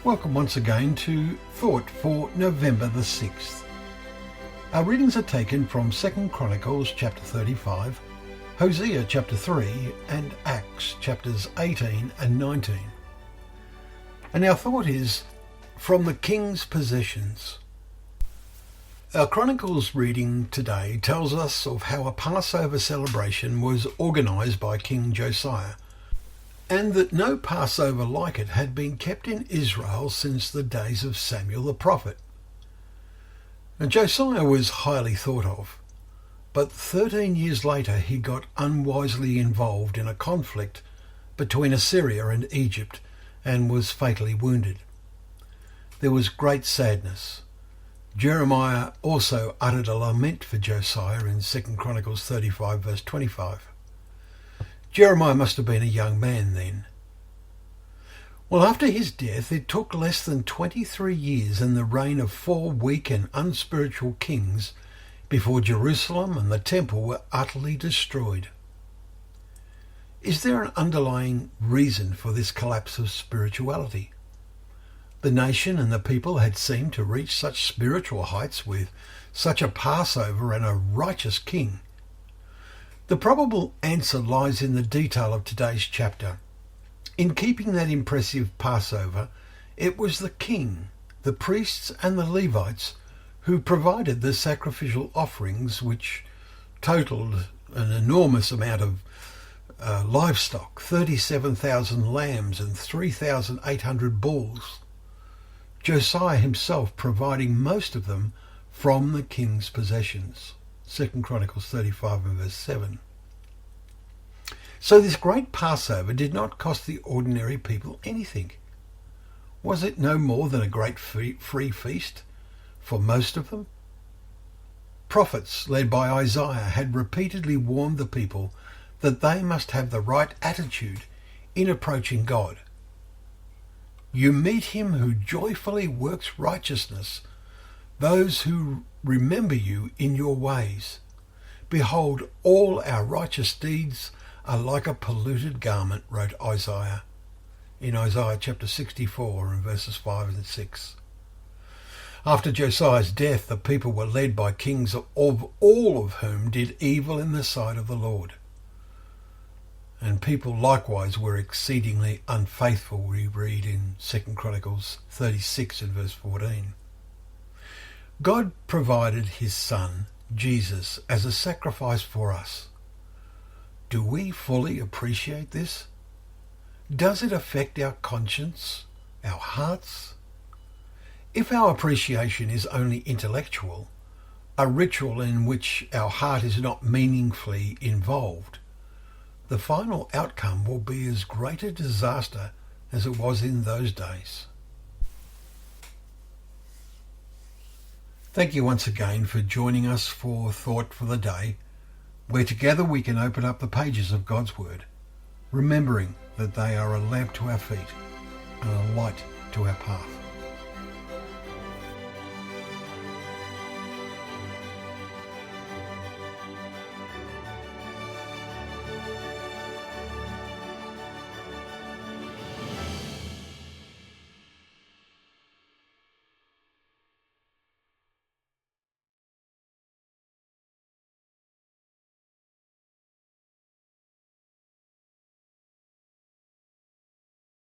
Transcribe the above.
Welcome once again to Thought for November the 6th. Our readings are taken from 2 Chronicles chapter 35, Hosea chapter 3 and Acts chapters 18 and 19. And our thought is from the king's possessions. Our Chronicles reading today tells us of how a Passover celebration was organised by King Josiah, and that no Passover like it had been kept in Israel since the days of Samuel the prophet. And Josiah was highly thought of, but 13 years later he got unwisely involved in a conflict between Assyria and Egypt and was fatally wounded. There was great sadness. Jeremiah also uttered a lament for Josiah in 2 Chronicles 35 verse 25. Jeremiah must have been a young man then. Well, after his death, it took less than 23 years in the reign of 4 weak and unspiritual kings before Jerusalem and the temple were utterly destroyed. Is there an underlying reason for this collapse of spirituality? The nation and the people had seemed to reach such spiritual heights with such a Passover and a righteous king. The probable answer lies in the detail of today's chapter. In keeping that impressive Passover, it was the king, the priests and the Levites who provided the sacrificial offerings, which totalled an enormous amount of livestock, 37,000 lambs and 3,800 bulls. Josiah himself providing most of them from the king's possessions. 2 Chronicles 35 and verse 7. So this great Passover did not cost the ordinary people anything. Was it no more than a great free feast for most of them? Prophets led by Isaiah had repeatedly warned the people that they must have the right attitude in approaching God. You meet him who joyfully works righteousness, those who remember you in your ways. Behold, all our righteous deeds are like a polluted garment, wrote Isaiah in Isaiah chapter 64 and verses 5 and 6. After Josiah's death, the people were led by kings of all of whom did evil in the sight of the Lord. And people likewise were exceedingly unfaithful, we read in 2 Chronicles 36 and verse 14. God provided his Son, Jesus, as a sacrifice for us. Do we fully appreciate this? Does it affect our conscience, our hearts? If our appreciation is only intellectual, a ritual in which our heart is not meaningfully involved, the final outcome will be as great a disaster as it was in those days. Thank you once again for joining us for Thought for the Day, where together we can open up the pages of God's Word, remembering that they are a lamp to our feet and a light to our path.